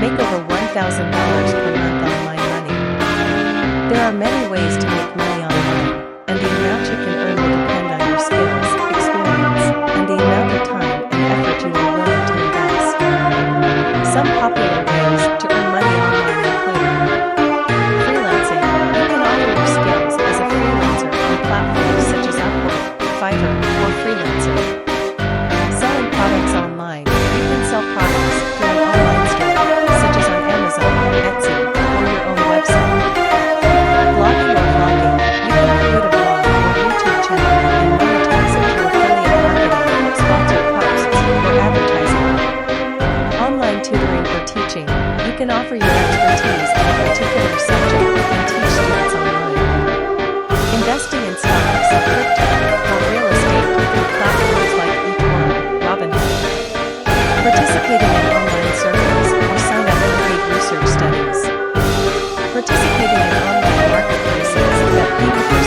Make over $1,000 per month online money. There are many ways to make money online, and the amount you can earn will depend on your skills, experience, and the amount of time and effort you are willing to invest. Some popular ways to earn money online include freelancing. You can offer your skills as a freelancer on platforms such as Upwork, Fiverr, or Freelancer. Selling products online. You can sell products through an online store, such as on Amazon, Etsy, or your own website. Blogging or vlogging. You can create a blog or YouTube channel and monetize it through affiliate marketing, sponsored posts, or advertising. Online tutoring or teaching. You can offer your expertise in a particular subject and teach students online. Investing in stocks, crypto, or real estate through platforms like Robinhood. Participating in online surveys or sign up for paid research studies. Participating in online marketplaces that pay